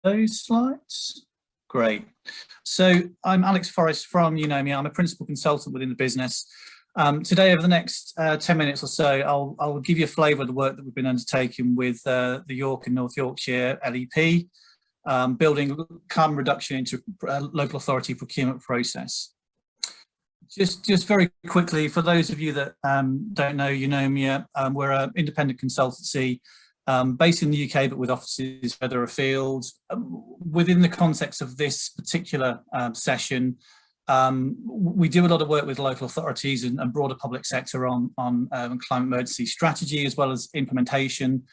those slides. Great. So I'm Alex Forrest from Eunomia. I'm a principal consultant within the business. Today, over the next 10 minutes or so, I'll give you a flavour of the work that we've been undertaking with the York and North Yorkshire LEP, building carbon reduction into a local authority procurement process. Just very quickly, for those of you that don't know Eunomia, we're an independent consultancy based in the UK, but with offices further afield. Within the context of this particular session, we do a lot of work with local authorities and broader public sector on climate emergency strategy as well as implementation.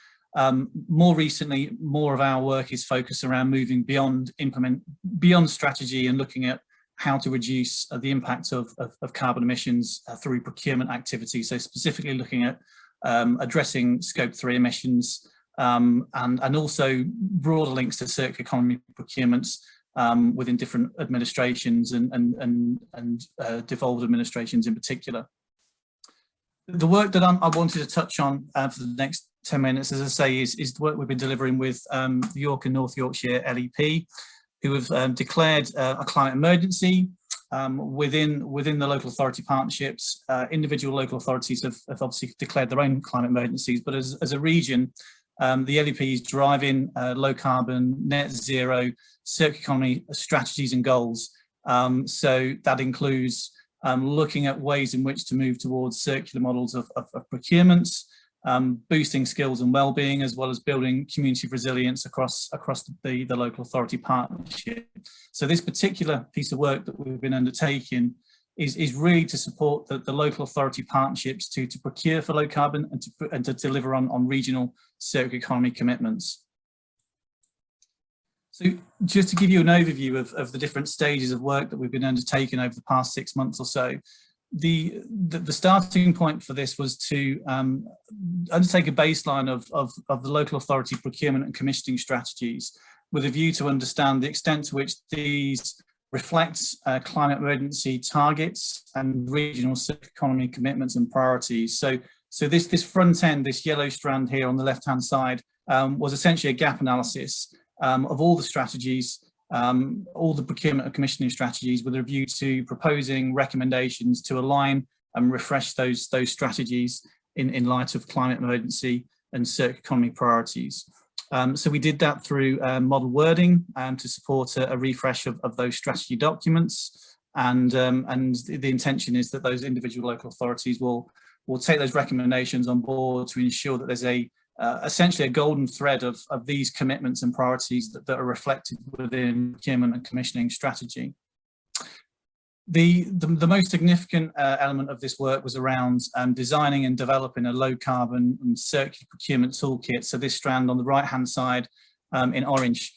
More recently, more of our work is focused around moving beyond strategy and looking at how to reduce the impact of carbon emissions through procurement activity. So specifically looking at addressing scope 3 emissions and also broader links to circular economy procurements within different administrations and devolved administrations in particular. The work that I wanted to touch on for the next 10 minutes, as I say, is the work we've been delivering with the York and North Yorkshire LEP, who have declared a climate emergency within the local authority partnerships. Individual local authorities have obviously declared their own climate emergencies, but as a region, the LEP is driving low carbon, net zero, circular economy strategies and goals. So that includes looking at ways in which to move towards circular models of procurements, boosting skills and well-being, as well as building community resilience across the local authority partnership. So this particular piece of work that we've been undertaking is really to support the local authority partnerships to procure for low carbon and to deliver on regional circular economy commitments. So just to give you an overview of the different stages of work that we've been undertaking over the past 6 months or so, the starting point for this was to undertake a baseline of the local authority procurement and commissioning strategies with a view to understand the extent to which these reflect climate emergency targets and regional circular economy commitments and priorities. So this front end, this yellow strand here on the left hand side, was essentially a gap analysis of all the strategies, all the procurement and commissioning strategies, with a view to proposing recommendations to align and refresh those strategies in light of climate emergency and circular economy priorities. So we did that through model wording to support a refresh of those strategy documents, and the intention is that those individual local authorities will take those recommendations on board to ensure that there's essentially a golden thread of these commitments and priorities that are reflected within procurement and commissioning strategy. The most significant element of this work was around designing and developing a low carbon and circular procurement toolkit. So this strand on the right hand side in orange.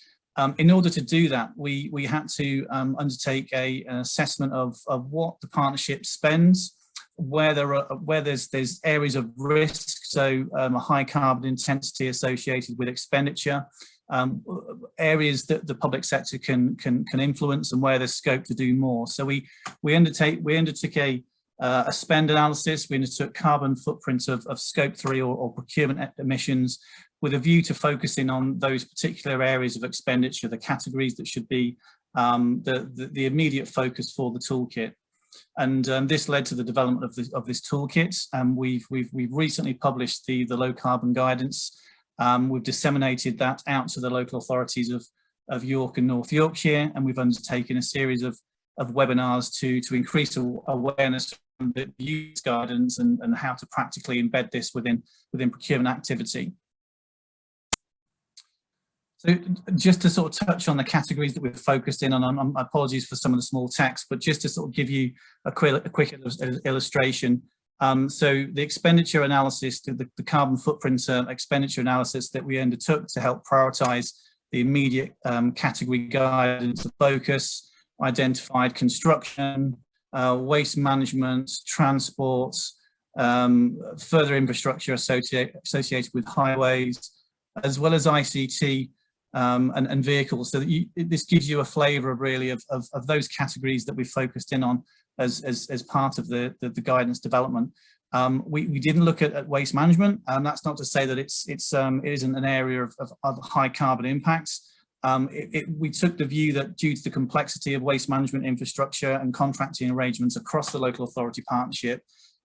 In order to do that, we had to undertake an assessment of what the partnership spends, where there's areas of risk, so a high carbon intensity associated with expenditure, areas that the public sector can influence, and where there's scope to do more. So we undertook a spend analysis. We undertook carbon footprints of scope 3 or procurement emissions, with a view to focusing on those particular areas of expenditure, the categories that should be the immediate focus for the toolkit. And this led to the development of this toolkit. We've recently published the low carbon guidance. We've disseminated that out to the local authorities of York and North Yorkshire, and we've undertaken a series of webinars to increase awareness of the use guidance and how to practically embed this within procurement activity. So just to sort of touch on the categories that we've focused in on, apologies for some of the small text, but just to sort of give you a quick illustration. So the expenditure analysis, the carbon footprint expenditure analysis that we undertook to help prioritise the immediate category guidance of focus, identified construction, waste management, transport, further infrastructure associated with highways, as well as ICT and vehicles. So that this gives you a flavour really of those categories that we've focused in on as part of the guidance development. We didn't look at waste management, and that's not to say that it isn't an area of high carbon impacts. we took the view that due to the complexity of waste management infrastructure and contracting arrangements across the local authority partnership,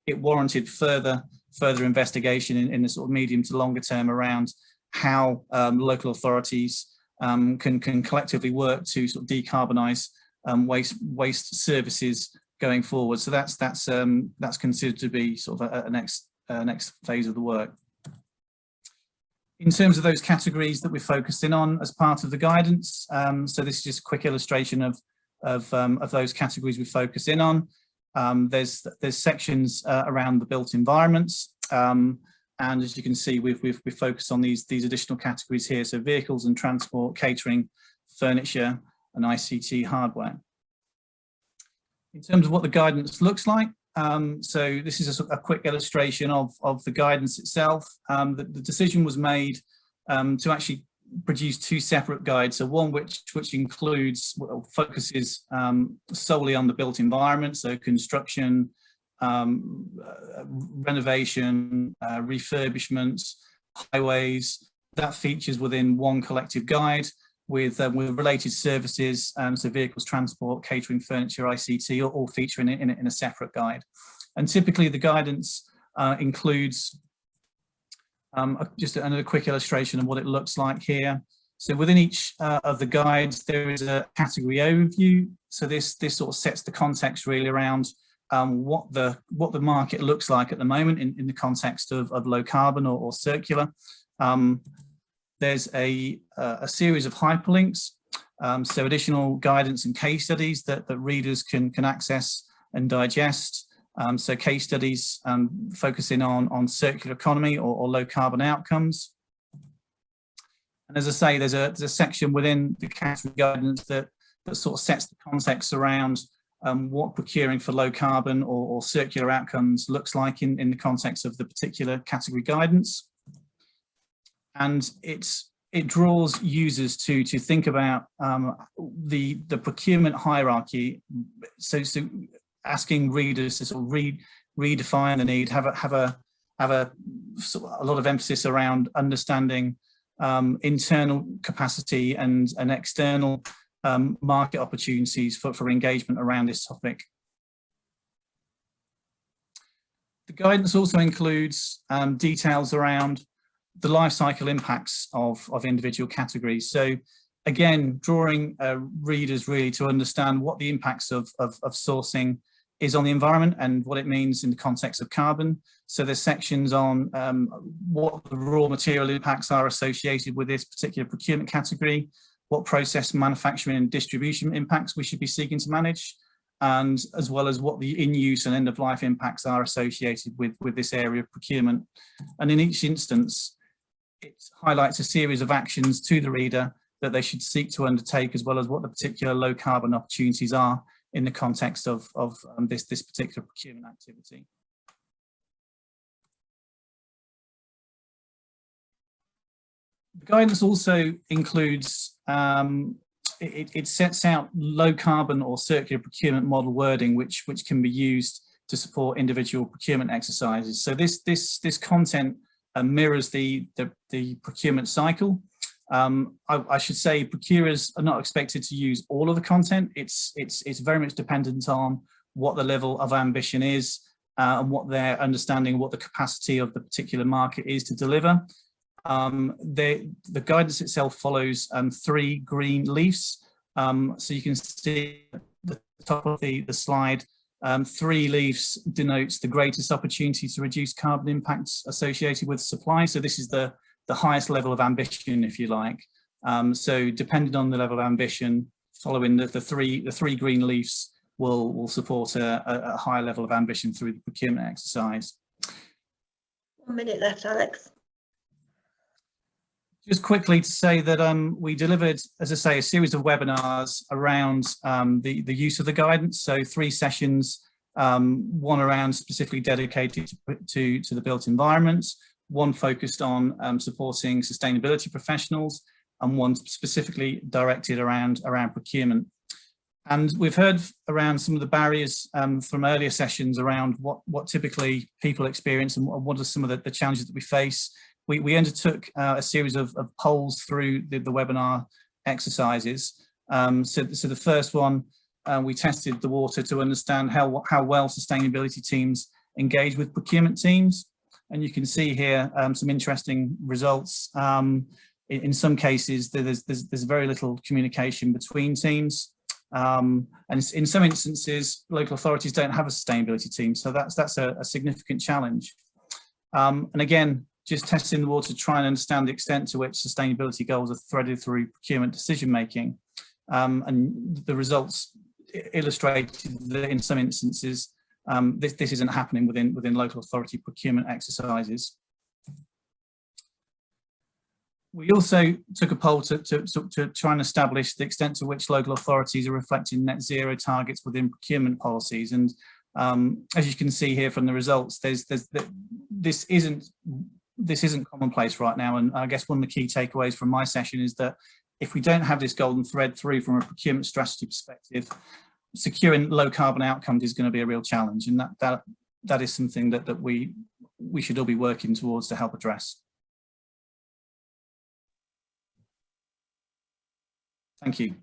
it warranted further investigation in the sort of medium to longer term around how local authorities can collectively work to sort of decarbonise waste services going forward. So that's considered to be sort of a next phase of the work. In terms of those categories that we're focused in on as part of the guidance, so this is just a quick illustration of those categories we focus in on. There's sections around the built environments, and as you can see, we've focused on these additional categories here. So vehicles and transport, catering, furniture, and ICT hardware. In terms of what the guidance looks like, so this is a quick illustration of the guidance itself. The decision was made to actually produce two separate guides. So one which includes, well, focuses solely on the built environment, so construction, renovation, refurbishments, highways. That features within one collective guide with related services, so vehicles, transport, catering, furniture, ICT, all featuring in a separate guide. And typically the guidance includes just another quick illustration of what it looks like here. So within each of the guides, there is a category overview. So this sort of sets the context really around what the market looks like at the moment in the context of low carbon or circular. There's a series of hyperlinks, so additional guidance and case studies that readers can access and digest. So case studies focusing on circular economy or low carbon outcomes. And as I say, there's a section within the category guidance that sort of sets the context around what procuring for low carbon or circular outcomes looks like in the context of the particular category guidance. And it draws users to think about the procurement hierarchy. So asking readers to sort of redefine the need, have a lot of emphasis around understanding internal capacity and external market opportunities for engagement around this topic. The guidance also includes details around the life cycle impacts of individual categories. So again, drawing readers really to understand what the impacts of sourcing is on the environment and what it means in the context of carbon. So there's sections on what the raw material impacts are associated with this particular procurement category, what process, manufacturing and distribution impacts we should be seeking to manage, and as well as what the in-use and end-of-life impacts are associated with this area of procurement. And in each instance, it highlights a series of actions to the reader that they should seek to undertake, as well as what the particular low carbon opportunities are in the context of this particular procurement activity. The guidance also includes, it sets out low carbon or circular procurement model wording, which can be used to support individual procurement exercises. So this content mirrors the procurement cycle. I should say procurers are not expected to use all of the content. It's very much dependent on what the level of ambition is and what their understanding, what the capacity of the particular market is to deliver. The guidance itself follows 3 green leaves. So you can see at the top of the slide, 3 leaves denotes the greatest opportunity to reduce carbon impacts associated with supply. So this is the highest level of ambition, if you like. So depending on the level of ambition, following the three green leaves will support a higher level of ambition through the procurement exercise. 1 minute left, Alex. Just quickly to say that we delivered, as I say, a series of webinars around the use of the guidance. So 3 sessions, one around specifically dedicated to the built environment, one focused on supporting sustainability professionals, and one specifically directed around procurement. And we've heard around some of the barriers from earlier sessions around what typically people experience and what are some of the challenges that we face. We undertook a series of polls through the webinar exercises. So the first one, we tested the water to understand how well sustainability teams engage with procurement teams. And you can see here some interesting results. In some cases, there's very little communication between teams. And in some instances, local authorities don't have a sustainability team. So that's a significant challenge. And again, just testing the water to try and understand the extent to which sustainability goals are threaded through procurement decision making. And the results illustrated that in some instances, this isn't happening within local authority procurement exercises. We also took a poll to try and establish the extent to which local authorities are reflecting net zero targets within procurement policies. And as you can see here from the results, this isn't commonplace right now. And I guess one of the key takeaways from my session is that if we don't have this golden thread through from a procurement strategy perspective, securing low carbon outcomes is going to be a real challenge. And that is something that we should all be working towards to help address. Thank you.